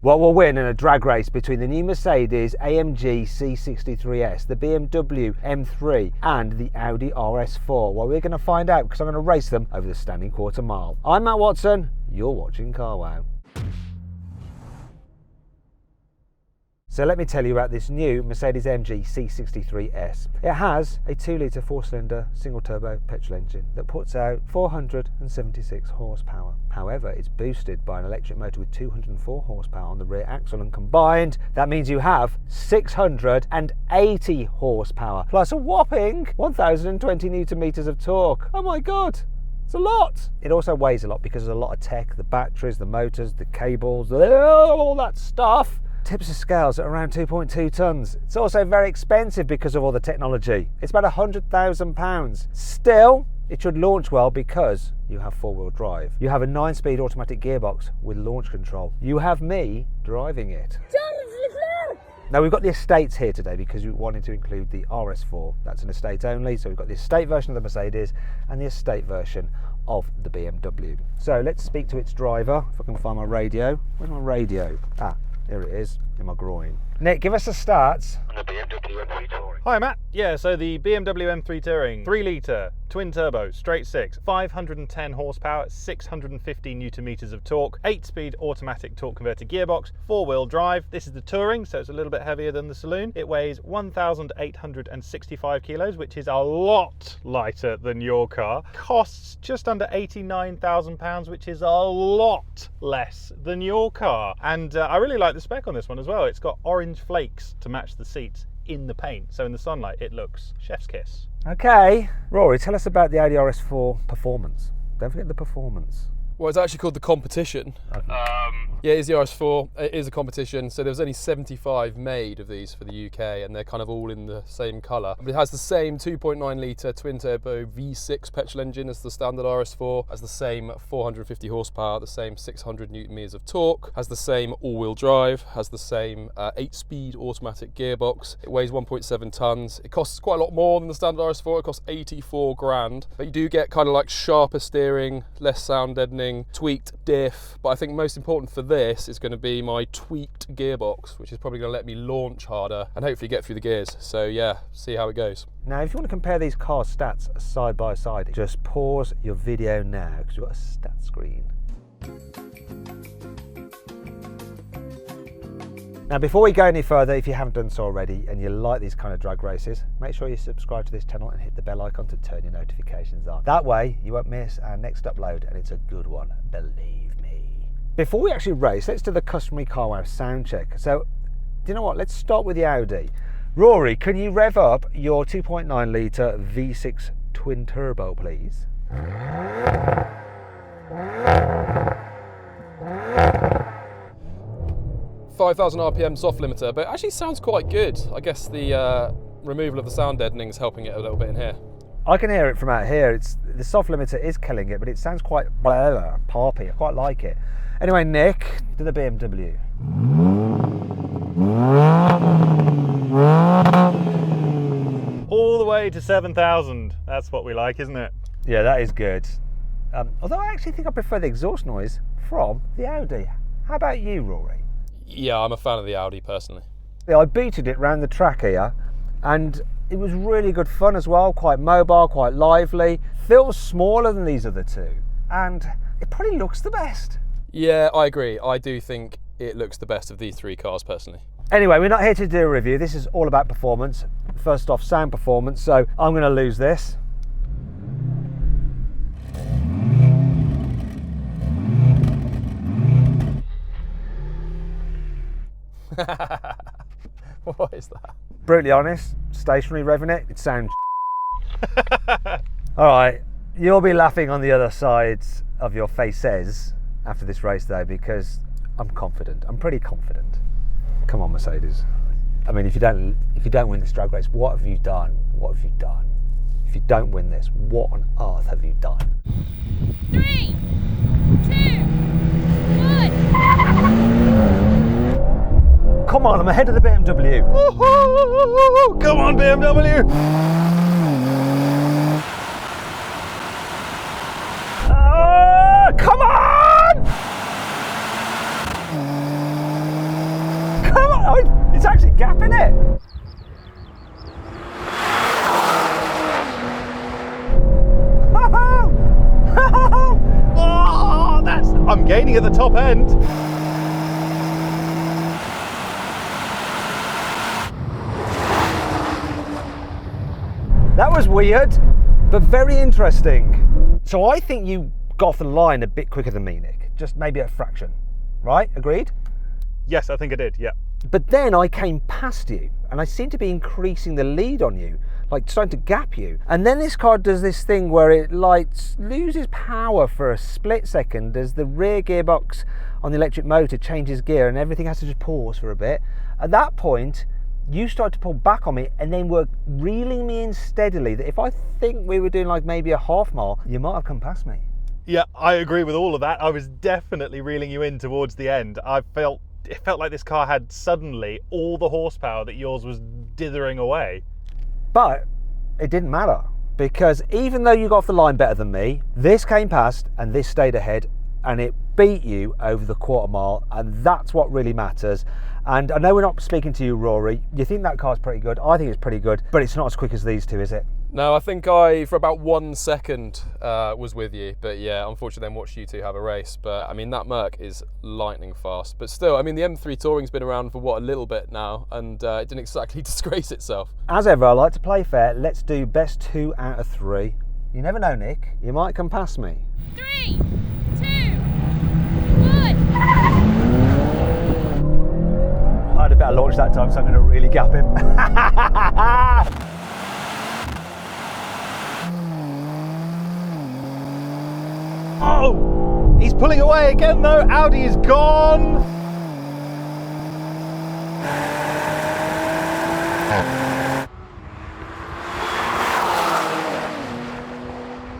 What will win in a drag race between the new Mercedes-AMG C63 S, the BMW M3 and the Audi RS4? Well, we're going to find out because I'm going to race them over the standing quarter mile. I'm Matt Watson, you're watching Carwow. So let me tell you about this new Mercedes-AMG C63 S. It has a 2-litre 4-cylinder single-turbo petrol engine that puts out 476 horsepower. However, it's boosted by an electric motor with 204 horsepower on the rear axle, and combined, that means you have 680 horsepower, plus a whopping 1,020 newton meters of torque. Oh my God! It's a lot. It also weighs a lot because there's a lot of tech, the batteries, the motors, the cables, all that stuff. Tips the scales at around 2.2 tons. It's also very expensive because of all the technology. It's about £100,000. Still, it should launch well because you have 4-wheel drive. You have a 9-speed automatic gearbox with launch control. You have me driving it. Now we've got the Estates here today because we wanted to include the RS4. That's an Estate only, so we've got the Estate version of the Mercedes and the Estate version of the BMW. So let's speak to its driver, if I can find my radio. Where's my radio? Ah, there it is, in my groin. Nick, give us the stats. On the BMW M3 Touring. Hi Matt. Yeah, so the BMW M3 Touring, 3-litre, twin turbo, straight 6, 510 horsepower, 650 newton meters of torque, 8-speed automatic torque converter gearbox, 4-wheel drive. This is the Touring, so it's a little bit heavier than the Saloon. It weighs 1,865 kilos, which is a lot lighter than your car. Costs just under £89,000, which is a lot less than your car. And I really like the spec on this one as well. It's got orange flakes to match the seats in the paint, so in the sunlight it looks chef's kiss. Okay, Rory, tell us about the Audi RS4 performance. Don't forget the performance. Well, it's actually called the Competition. Okay. Yeah, it is the RS4. It is a competition. So there was only 75 made of these for the UK, and they're kind of all in the same colour. But it has the same 2.9 litre twin turbo V6 petrol engine as the standard RS4, has the same 450 horsepower, the same 600 newton meters of torque, has the same all-wheel drive, has the same 8-speed automatic gearbox. It weighs 1.7 tons. It costs quite a lot more than the standard RS4. It costs 84 grand. But you do get kind of like sharper steering, less sound deadening, tweaked diff. But I think most important for this is going to be my tweaked gearbox, which is probably going to let me launch harder and hopefully get through the gears. So yeah, see how it goes. Now, if you want to compare these car stats side by side, just pause your video now because we've got a stat screen. Now, before we go any further, if you haven't done so already and you like these kind of drag races, make sure you subscribe to this channel and hit the bell icon to turn your notifications on. That way you won't miss our next upload, and it's a good one, believe me. Before we actually race, let's do the customary Carwow sound check. So, do you know what? Let's start with the Audi. Rory, can you rev up your 2.9 litre V6 twin turbo, please? 5,000 RPM soft limiter, but it actually sounds quite good. I guess the removal of the sound deadening is helping it a little bit in here. I can hear it from out here. The soft limiter is killing it, but it sounds quite poppy. I quite like it. Anyway, Nick, to the BMW. All the way to 7,000. That's what we like, isn't it? Yeah, that is good. Although I actually think I prefer the exhaust noise from the Audi. How about you, Rory? Yeah, I'm a fan of the Audi personally. Yeah, I booted it round the track here, and it was really good fun as well. Quite mobile, quite lively. Feels smaller than these other two, and it probably looks the best. Yeah, I agree. I do think it looks the best of these three cars personally. Anyway, we're not here to do a review. This is all about performance. First off, sound performance. So I'm going to lose this. What is that? Brutally honest, stationary revving it sounds all right, you'll be laughing on the other sides of your faces after this race though, because I'm confident. I'm pretty confident. Come on, Mercedes. I mean, if you don't win this drag race, what have you done? What have you done? If you don't win this, what on earth have you done? 3, 2, 1. Come on, I'm ahead of the BMW. Woohoo! Come on, BMW! Come on! It's actually gapping it. Oh, I'm gaining at the top end. That was weird, but very interesting. So I think you got off the line a bit quicker than me, Nick. Just maybe a fraction, right? Agreed? Yes, I think I did, yeah. But then I came past you and I seem to be increasing the lead on you, like starting to gap you. And then this car does this thing where it loses power for a split second as the rear gearbox on the electric motor changes gear and everything has to just pause for a bit. At that point, you started to pull back on me and then were reeling me in steadily that if I think we were doing like maybe a half mile, you might have come past me. Yeah, I agree with all of that. I was definitely reeling you in towards the end. It felt like this car had suddenly all the horsepower that yours was dithering away. But it didn't matter because even though you got off the line better than me, this came past and this stayed ahead and it beat you over the quarter mile, and that's what really matters. And I know we're not speaking to you, Rory. You think that car's pretty good. I think it's pretty good, but it's not as quick as these two, is it? No, I think I, for about 1 second, was with you. But yeah, unfortunately then watched you two have a race. But I mean, that Merc is lightning fast. But still, I mean, the M3 Touring's been around for what, a little bit now, and it didn't exactly disgrace itself. As ever, I like to play fair. Let's do best 2 out of 3. You never know, Nick. You might come past me. 3, 2, 1. I had a better launch that time, so I'm going to really gap him. Oh, he's pulling away again though. Audi is gone.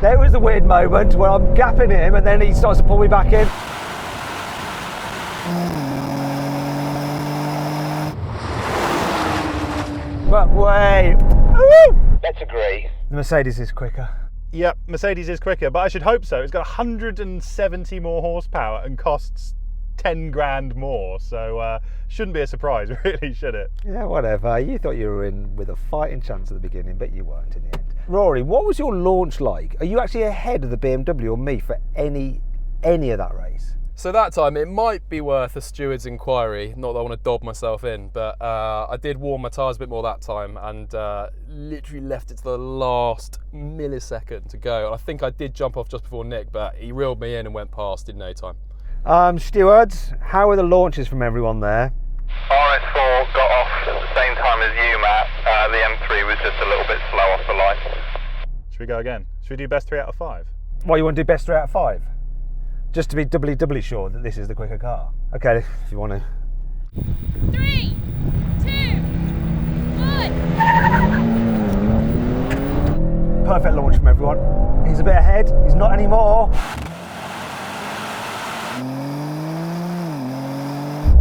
There was a weird moment where I'm gapping him and then he starts to pull me back in. But wait. Let's agree. The Mercedes is quicker. Yep, Mercedes is quicker, but I should hope so. It's got 170 more horsepower and costs 10 grand more, so shouldn't be a surprise, really, should it? Yeah, whatever. You thought you were in with a fighting chance at the beginning, but you weren't in the end. Rory, what was your launch like? Are you actually ahead of the BMW or me for any of that race? So that time, it might be worth a steward's inquiry. Not that I want to dob myself in, but I did warm my tyres a bit more that time and literally left it to the last millisecond to go. And I think I did jump off just before Nick, but he reeled me in and went past in no time. Stewards, how are the launches from everyone there? RS4 got off at the same time as you, Matt. The M3 was just a little bit slow off the line. Should we go again? Should we do best 3 out of 5? Well, you want to do best 3 out of 5? Just to be doubly sure that this is the quicker car. Okay, if you want to. 3, 2, 1. Perfect launch from everyone. He's a bit ahead, he's not anymore.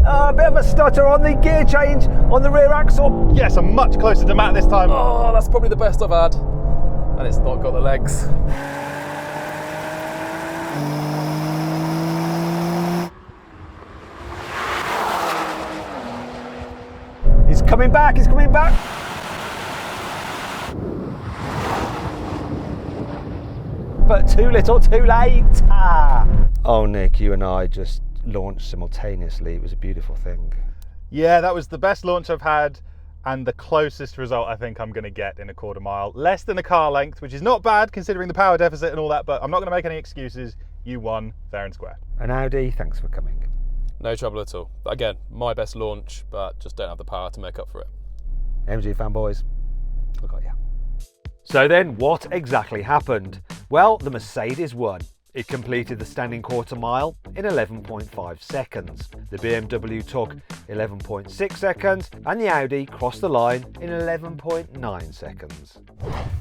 A bit of a stutter on the gear change on the rear axle. Yes, I'm much closer to Matt this time. Oh, that's probably the best I've had. And it's not got the legs. He's coming back, he's coming back. But too little, too late. Oh, Nick, you and I just launched simultaneously. It was a beautiful thing. Yeah, that was the best launch I've had and the closest result I think I'm going to get in a quarter mile. Less than a car length, which is not bad considering the power deficit and all that, but I'm not going to make any excuses. You won, fair and square. And Audi, thanks for coming. No trouble at all. Again, my best launch, but just don't have the power to make up for it. MG fanboys, I got you. So then, what exactly happened? Well, the Mercedes won. It completed the standing quarter mile in 11.5 seconds. The BMW took 11.6 seconds and the Audi crossed the line in 11.9 seconds.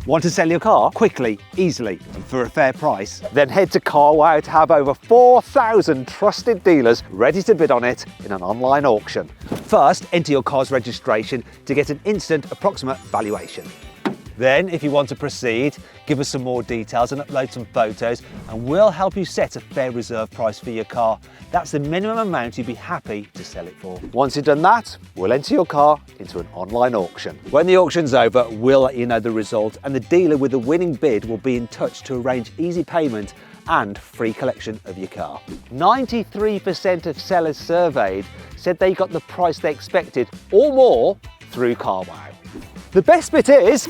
Want to sell your car quickly, easily, and for a fair price? Then head to carwow to have over 4,000 trusted dealers ready to bid on it in an online auction. First, enter your car's registration to get an instant approximate valuation. Then, if you want to proceed, give us some more details and upload some photos, and we'll help you set a fair reserve price for your car. That's the minimum amount you'd be happy to sell it for. Once you've done that, we'll enter your car into an online auction. When the auction's over, we'll let you know the result, and the dealer with the winning bid will be in touch to arrange easy payment and free collection of your car. 93% of sellers surveyed said they got the price they expected or more through CarWow. The best bit is,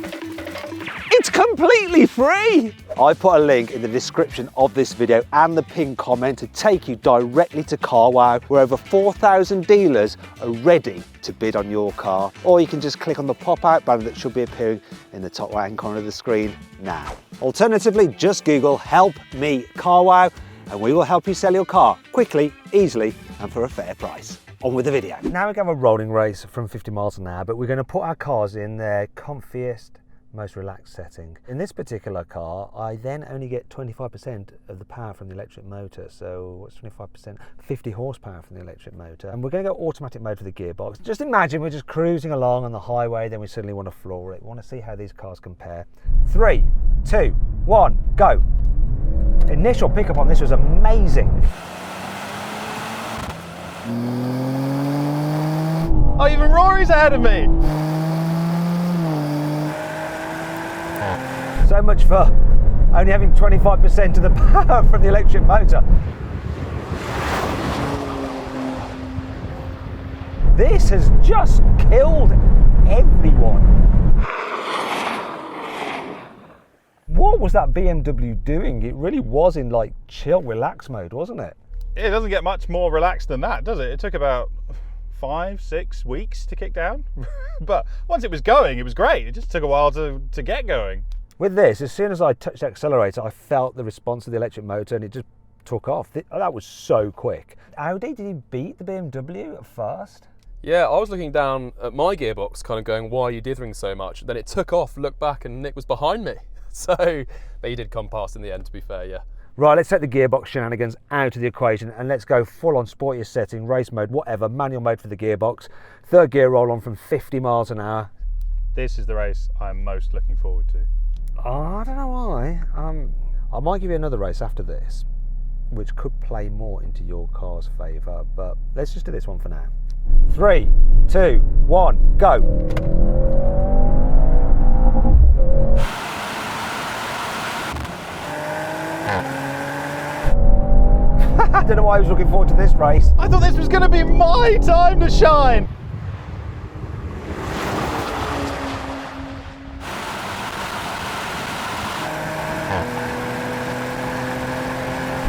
it's completely free! I put a link in the description of this video and the pinned comment to take you directly to CarWow, where over 4,000 dealers are ready to bid on your car. Or you can just click on the pop-out banner that should be appearing in the top right-hand corner of the screen now. Alternatively, just Google "Help Me CarWow" and we will help you sell your car quickly, easily and for a fair price. On with the video. Now we're going to have a rolling race from 50 miles an hour, but we're going to put our cars in their comfiest, most relaxed setting. In this particular car, I then only get 25% of the power from the electric motor. So what's 25%? 50 horsepower from the electric motor. And we're going to go automatic mode for the gearbox. Just imagine we're just cruising along on the highway, then we suddenly want to floor it. We want to see how these cars compare. 3, 2, 1, go. Initial pickup on this was amazing. Oh, even Rory's ahead of me! So much for only having 25% of the power from the electric motor. This has just killed everyone. What was that BMW doing? It really was in like chill, relax mode, wasn't it? It doesn't get much more relaxed than that, does it? It took about 5-6 weeks to kick down. But once it was going, it was great. It just took a while to get going. With this, as soon as I touched the accelerator, I felt the response of the electric motor and it just took off. That was so quick. Audi, did he beat the BMW at first? Yeah, I was looking down at my gearbox, kind of going, why are you dithering so much? Then it took off, looked back, and Nick was behind me. So, but he did come past in the end, to be fair, yeah. Right, let's take the gearbox shenanigans out of the equation and let's go full on sportiest setting, race mode, whatever, manual mode for the gearbox. Third gear roll on from 50 miles an hour. This is the race I'm most looking forward to. I don't know why. I might give you another race after this, which could play more into your car's favour, but let's just do this one for now. 3, 2, 1, go. I don't know why I was looking forward to this race. I thought this was going to be my time to shine.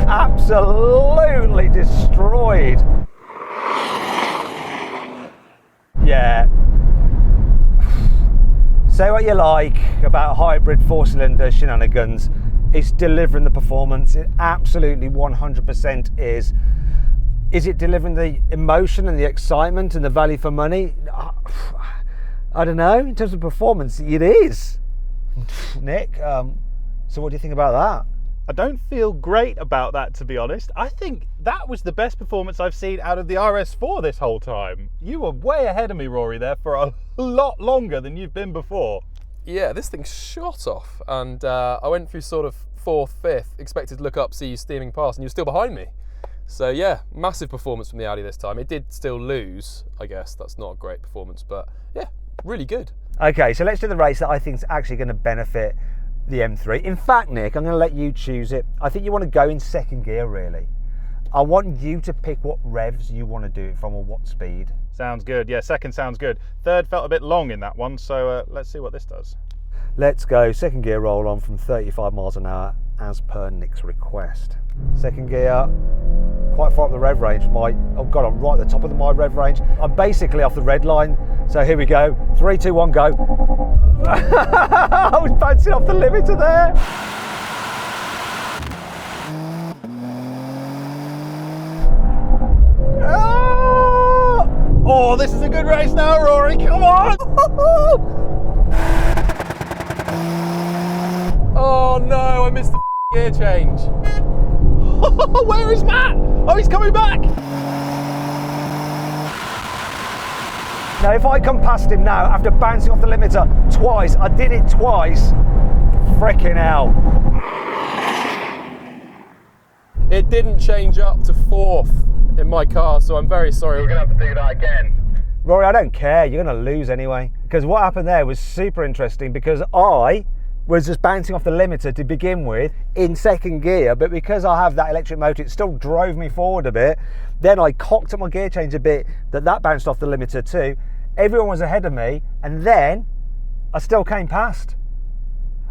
Absolutely destroyed. Yeah. Say what you like about hybrid 4-cylinder shenanigans. It's delivering the performance. It absolutely 100% is. Is it delivering the emotion and the excitement and the value for money? I don't know. In terms of performance, it is. Nick, so what do you think about that? I don't feel great about that, to be honest. I think that was the best performance I've seen out of the RS4 this whole time. You were way ahead of me, Rory, there for a lot longer than you've been before. Yeah, this thing shot off, and I went through sort of 4th, 5th, expected to look up, see you steaming past, and you're still behind me. So yeah, massive performance from the Audi this time. It did still lose, I guess. That's not a great performance, but yeah, really good. Okay, so let's do the race that I think is actually going to benefit the M3. In fact, Nick, I'm going to let you choose it. I think you want to go in second gear, really. I want you to pick what revs you want to do it from or what speed. Sounds good. Yeah, second sounds good. Third felt a bit long in that one, so let's see what this does. Let's go second gear roll on from 35 miles an hour as per Nick's request. Second gear, quite far up the rev range. Oh God, I'm right at the top of my rev range. I'm basically off the red line. So here we go. 3, 2, 1, go. I was bouncing off the limiter there. Oh, this is a good race now, Rory. Come on. Oh no, I missed the gear change. Where is Matt? Oh, he's coming back. Now, if I come past him now after bouncing off the limiter twice, I did it twice, frickin' hell. It didn't change up to 4th in my car, so I'm very sorry. We're going to have to do that again. Rory, I don't care, you're going to lose anyway. Because what happened there was super interesting, because I was just bouncing off the limiter to begin with in second gear, but because I have that electric motor, it still drove me forward a bit. Then I cocked up my gear change a bit, that bounced off the limiter too. Everyone was ahead of me, and then I still came past.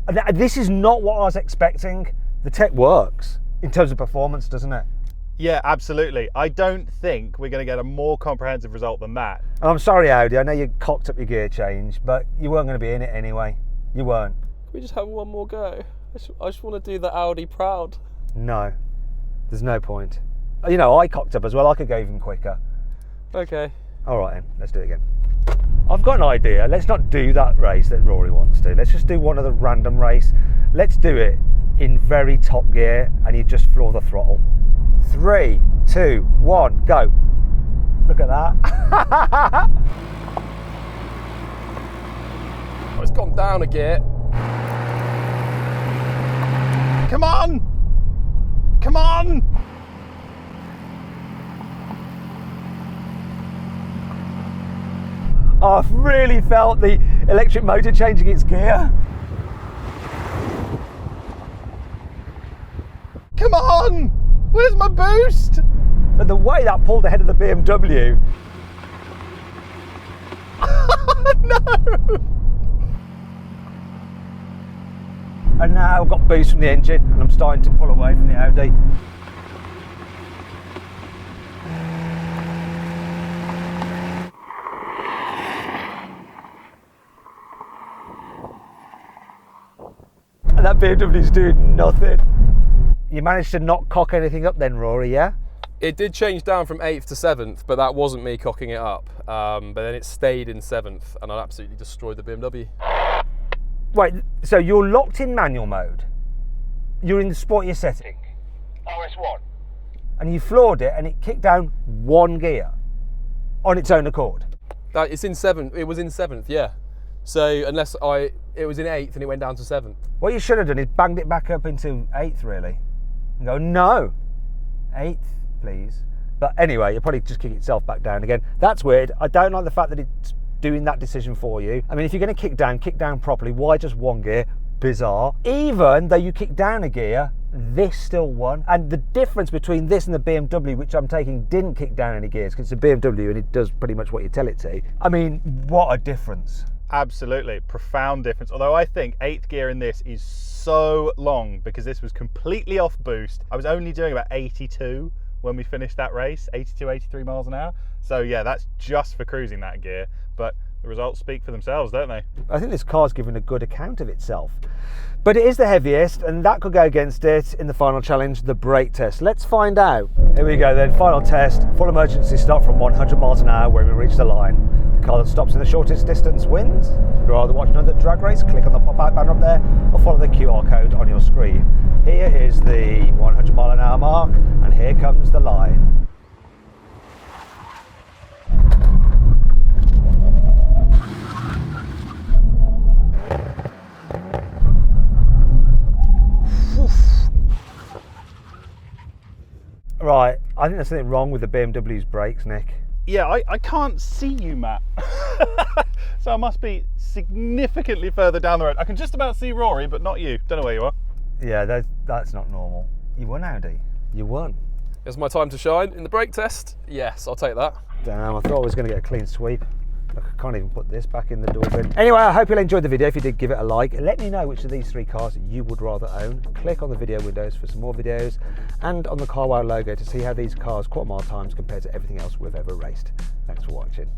And this is not what I was expecting. The tech works in terms of performance, doesn't it? Yeah, absolutely. I don't think we're going to get a more comprehensive result than that. And I'm sorry, Audi, I know you cocked up your gear change, but you weren't going to be in it anyway. You weren't. Can we just have one more go? I just want to do the Audi proud. No, there's no point. You know, I cocked up as well. I could go even quicker. Okay. All right, then, let's do it again. I've got an idea. Let's not do that race that Rory wants to. Let's just do one of the random race. Let's do it in very top gear, and you just floor the throttle. 3, 2, 1, go. Look at that. Oh, it's gone down a gear. Come on! Come on! I've really felt the electric motor changing its gear. Come on! Where's my boost? But the way that pulled ahead of the BMW. No! And now I've got boost from the engine, and I'm starting to pull away from the Audi. And that BMW's doing nothing. You managed to not cock anything up then, Rory, yeah? It did change down from 8th to 7th, but that wasn't me cocking it up. But then it stayed in 7th, and I absolutely destroyed the BMW. Wait, so you're locked in manual mode. You're in the sportier setting. RS1. And you floored it, and it kicked down 1 gear on its own accord. It's in 7th. It was in 7th, yeah. So it was in 8th and it went down to 7th. What you should have done is banged it back up into 8th, really. And go, no, 8th, please. But anyway, you'll probably just kick itself back down again. That's weird. I don't like the fact that it's doing that decision for you. I mean, if you're going to kick down properly. Why just 1 gear? Bizarre. Even though you kick down a gear, this still won. And the difference between this and the BMW, which I'm taking, didn't kick down any gears because it's a BMW and it does pretty much what you tell it to. I mean, what a difference. Absolutely, profound difference. Although I think 8th gear in this is so long because this was completely off boost. I was only doing about 82 when we finished that race, 82, 83 miles an hour. So yeah, that's just for cruising that gear. But the results speak for themselves, don't they? I think this car's given a good account of itself. But it is the heaviest, and that could go against it in the final challenge, the brake test. Let's find out. Here we go then, final test. Full emergency stop from 100 miles an hour when we reach the line. The car that stops in the shortest distance wins. If you'd rather watch another drag race, click on the pop-out banner up there or follow the QR code on your screen. Here is the 100 mile an hour mark, and here comes the line. Right, I think there's something wrong with the BMW's brakes, Nick. Yeah, I can't see you, Matt. So I must be significantly further down the road. I can just about see Rory, but not you. Don't know where you are. Yeah, that's not normal. You won, Audi. You won. It's my time to shine in the brake test. Yes, I'll take that. Damn, I thought I was going to get a clean sweep. Look, I can't even put this back in the door bin. Anyway, I hope you enjoyed the video. If you did, give it a like. Let me know which of these 3 cars you would rather own. Click on the video windows for some more videos and on the Carwow logo to see how these cars quarter mile times compare to everything else we've ever raced. Thanks for watching.